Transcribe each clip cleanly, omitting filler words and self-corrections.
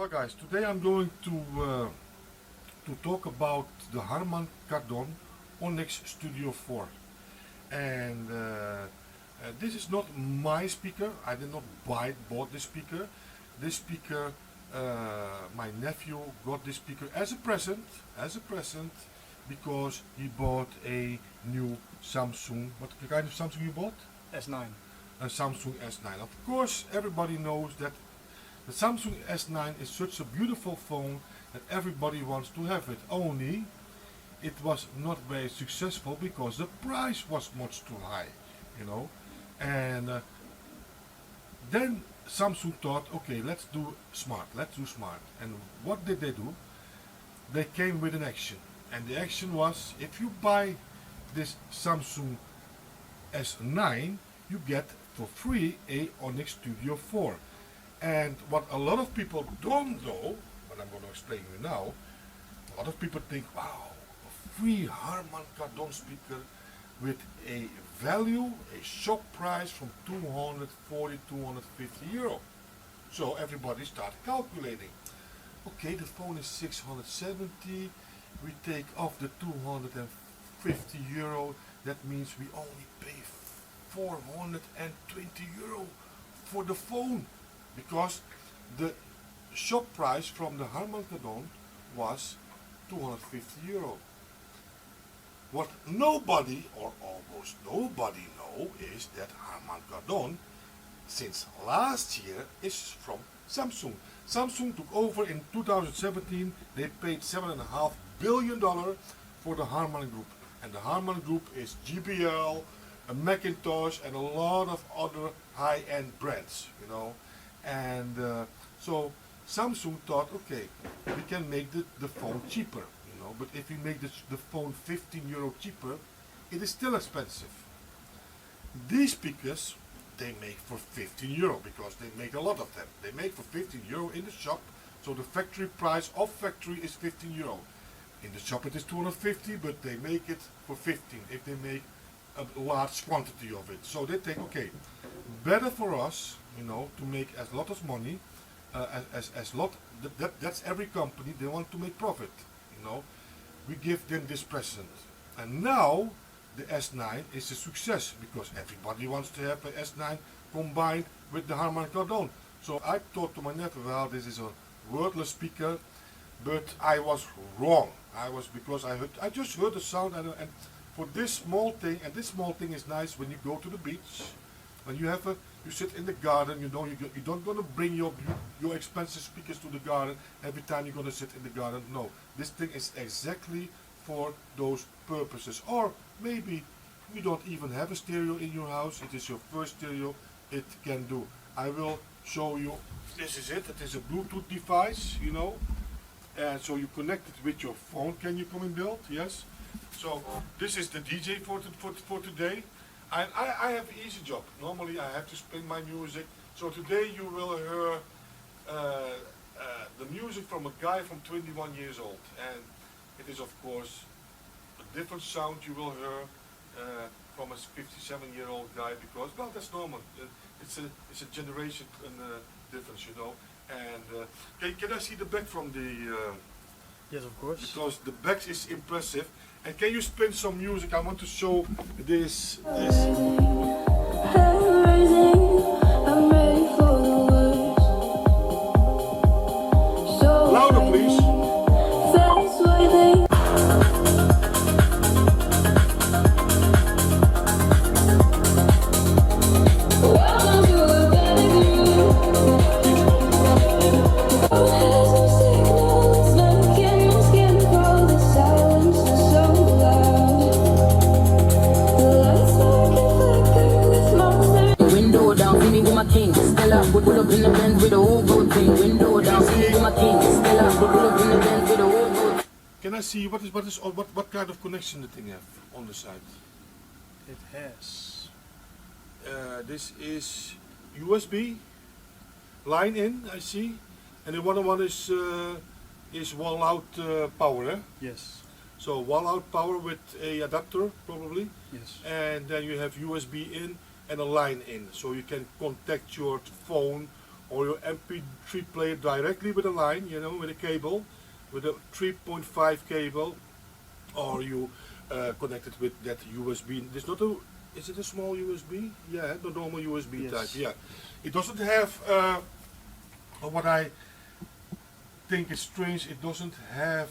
Hello guys, today I'm going to talk about the Harman Kardon Onyx Studio 4, and this is not my speaker. I did not bought this speaker. This speaker, my nephew got this speaker as a present, because he bought a new Samsung. What kind of Samsung you bought? S9. A Samsung S9. Of course, everybody knows that the Samsung S9 is such a beautiful phone that everybody wants to have it. Only it was not very successful because the price was much too high, you know. And then Samsung thought, okay, let's do smart. And what did they do? They came with an action, and the action was, if you buy this Samsung S9, you get for free a Onyx Studio 4. And what a lot of people don't know, what I'm going to explain to you now, a lot of people think, wow, a free Harman Kardon speaker with a value, a shop price from 240, 250 euro. So everybody started calculating. Okay, the phone is 670, we take off the 250 euro, that means we only pay 420 euro for the phone. Because the shop price from the Harman Kardon was 250 euro. What nobody or almost nobody know is that Harman Kardon since last year is from Samsung. Samsung took over in 2017. They paid $7.5 billion for the Harman Group. And the Harman Group is GBL, a Macintosh, and a lot of other high-end brands, you know. And so Samsung thought, okay, we can make the phone cheaper, you know, but if we make the phone 15 euro cheaper, it is still expensive. These speakers, they make for 15 euro because they make a lot of them. They make for 15 euro in the shop, so the factory price of factory is 15 euro. In the shop it is 250, but they make it for 15 if they make a large quantity of it. So they think, okay, better for us, you know, to make as lot as money, that's every company, they want to make profit, you know. We give them this present. And now the S9 is a success because everybody wants to have an S9 combined with the Harman Kardon. So I thought to my nephew, well, this is a worthless speaker, but I was wrong. Because I just heard the sound, and for this small thing, and this small thing is nice when you go to the beach, when you sit in the garden, you know, you don't gonna bring your expensive speakers to the garden every time you're gonna sit in the garden. No, this thing is exactly for those purposes. Or maybe you don't even have a stereo in your house. It is your first stereo. It can do. I will show you. This is it. It is a Bluetooth device, you know, and so you connect it with your phone. Can you come and build? Yes. So this is the DJ for today. I have an easy job. Normally I have to spin my music. So today you will hear the music from a guy from 21 years old. And it is of course a different sound you will hear from a 57-year-old guy, because, well, that's normal. It's a generation difference, you know. And can I see the back from the... Yes, of course. Because the back is impressive. And can you spin some music? I want to show this. Louder, please. Pull up in the Benz with a whole good thing. Window down, see my king. Stella, pull up in the Benz with a whole good. Can I see what kind of connection the thing have on the side? It has. This is USB line in, I see, and the other one is wall out power. Eh? Yes. So wall out power with a adapter probably. Yes. And then you have USB in and a line in, so you can contact your phone or your MP3 player directly with a line, you know, with a cable, with a 3.5 cable, or you connect it with that USB. There's not a, is it a small USB? Yeah, the normal USB Yes. type. Yeah, it doesn't have. What I think is strange, it doesn't have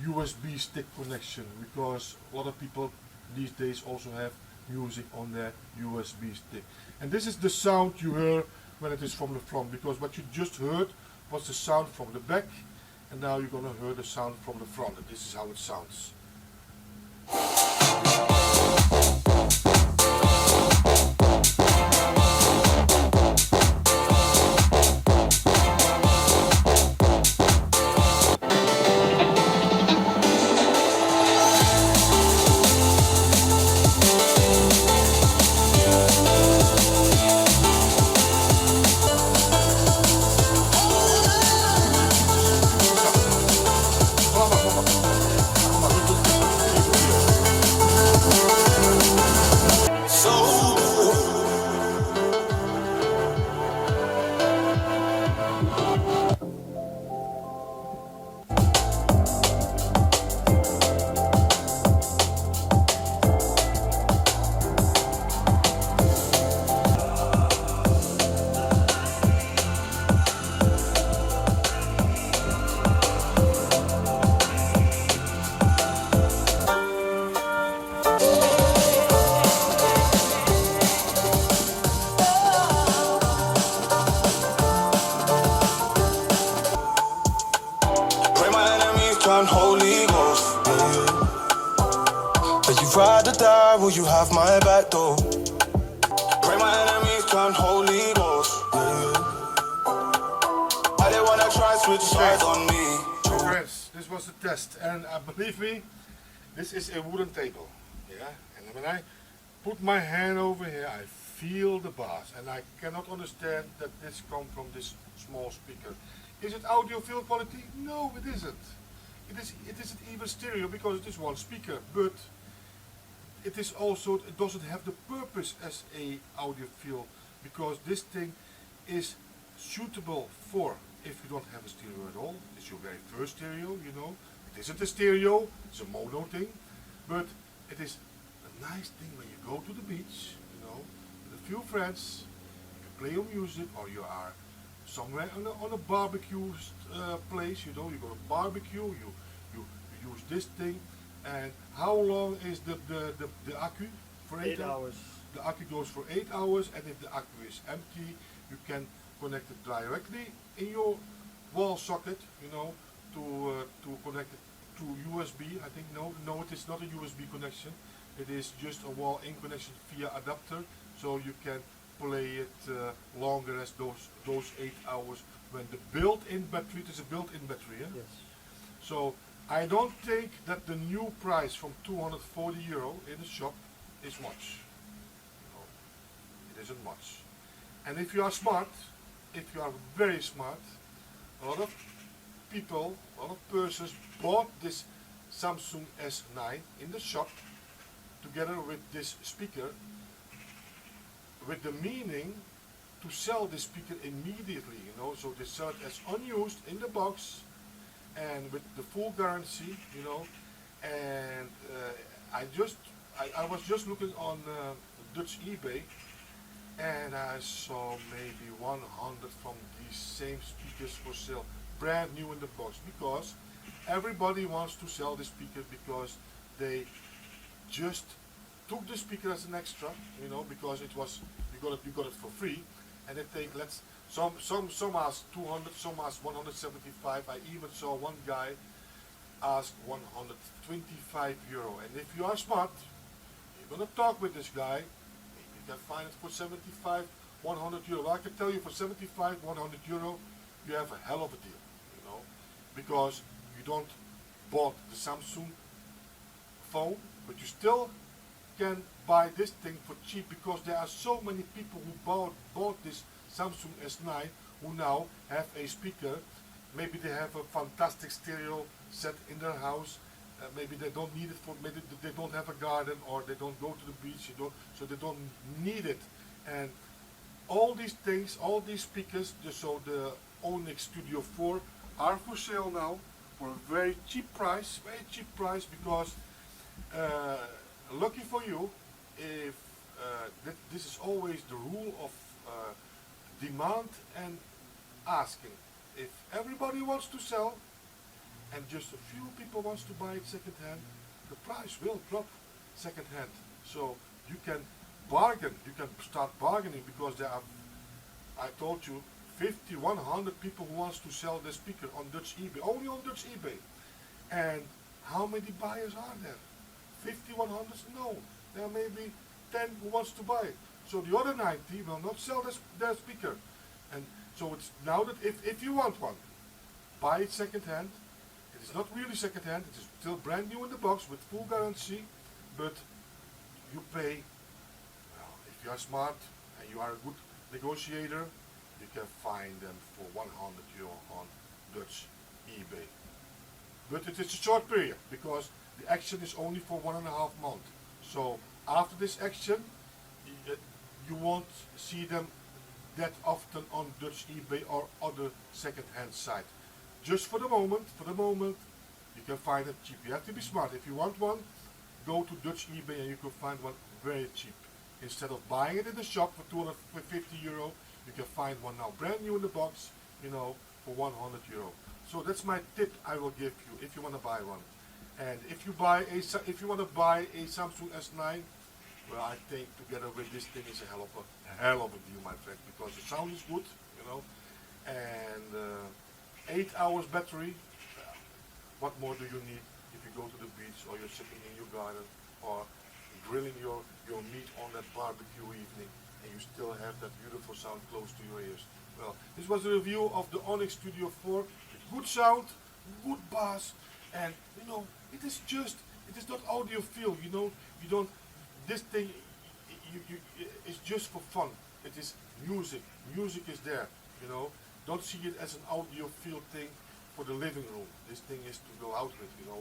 USB stick connection, because a lot of people these days also have music on their USB stick. And this is the sound you hear when it is from the front, because what you just heard was the sound from the back, and now you're gonna hear the sound from the front, and this is how it sounds. Pray my enemies turn Holy Ghost. But you ride or die, will you have my back door? Pray my enemies turn Holy Ghost. I didn't wanna try switch sides on me. Friends, this was a test, and believe me, this is a wooden table. Yeah, and when I put my hand over here, I feel the bass, and I cannot understand that this comes from this small speaker. Is it audiophile quality? No, it isn't. It isn't even stereo, because it is one speaker, but it is also, it doesn't have the purpose as a audiophile, because this thing is suitable for, if you don't have a stereo at all, it's your very first stereo, you know. It isn't a stereo, it's a mono thing, but it is a nice thing when you go to the beach, you know, with a few friends, you can play your music, or you are somewhere on a barbecue place, you know, you go to barbecue, you use this thing. And how long is the accu? For 8 hours. The accu goes for 8 hours, and if the accu is empty, you can connect it directly in your wall socket, you know, to connect it to USB. I think no, it is not a USB connection. It is just a wall-in connection via adapter, so you can play it longer as those 8 hours. When the built-in battery, it is a built-in battery, yeah? Yes. So I don't think that the new price from 240 euro in the shop is much. No, it isn't much. And if you are smart, if you are very smart, a lot of people, a lot of persons bought this Samsung S9 in the shop together with this speaker, with the meaning to sell this speaker immediately, you know, so they sell it as unused in the box and with the full guarantee, you know. And I was just looking on Dutch eBay, and I saw maybe 100 from these same speakers for sale, brand new in the box, because everybody wants to sell the speaker, because they just took the speaker as an extra, you know, because it was, you got it for free, and they think, some asked 200, some asked 175. I even saw one guy ask 125 euro. And if you are smart, you're gonna talk with this guy, maybe you can find it for 75, 100 euro. Well, I can tell you for 75, 100 euro, you have a hell of a deal, you know, because you don't bought the Samsung phone, but you still can buy this thing for cheap, because there are so many people who bought this Samsung S9 who now have a speaker. Maybe they have a fantastic stereo set in their house. Maybe they don't need it for, maybe they don't have a garden, or they don't go to the beach, you know, so they don't need it. And all these things, all these speakers, so the Onyx Studio 4 are for sale now for a very cheap price, because lucky for you, if this is always the rule of demand and asking. If everybody wants to sell and just a few people wants to buy it second hand, the price will drop second hand. So you can bargain, you can start bargaining, because there are, I told you, 50, 100 people who wants to sell the speaker on Dutch eBay, only on Dutch eBay. And how many buyers are there? 50, 100? No, there are maybe 10 who wants to buy it. So the other 90 will not sell their speaker. And so it's now that if you want one, buy it second hand. It is not really second hand, it is still brand new in the box with full guarantee, but you pay, well, if you are smart and you are a good negotiator, you can find them for 100 euro on Dutch eBay. But it is a short period, because the action is only for 1.5 months. So after this action, you won't see them that often on Dutch eBay or other second-hand site. Just for the moment, you can find it cheap. You have to be smart. If you want one, go to Dutch eBay and you can find one very cheap. Instead of buying it in the shop for 250 euro, you can find one now brand new in the box, you know, for 100 euro. So that's my tip I will give you if you want to buy one. And if you want to buy a Samsung S9, well, I think together with this thing is a hell of a deal, my friend, because the sound is good, you know, and 8 hours battery. What more do you need if you go to the beach, or you're sitting in your garden, or grilling your meat on that barbecue evening, and you still have that beautiful sound close to your ears? Well, this was a review of the Onyx Studio 4 with good sound, good bass, and you know, it is not audiophile, you know, you don't, this thing, it's just for fun. It is music is there, you know. Don't see it as an audiophile thing for the living room. This thing is to go out with, you know,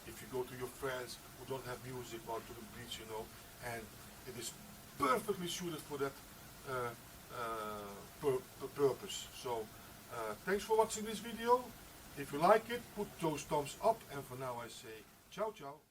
if you go to your friends who don't have music, or to the beach, you know, and it is perfectly suited for that purpose. So thanks for watching this video. If you like it, put those thumbs up, and for now I say ciao ciao.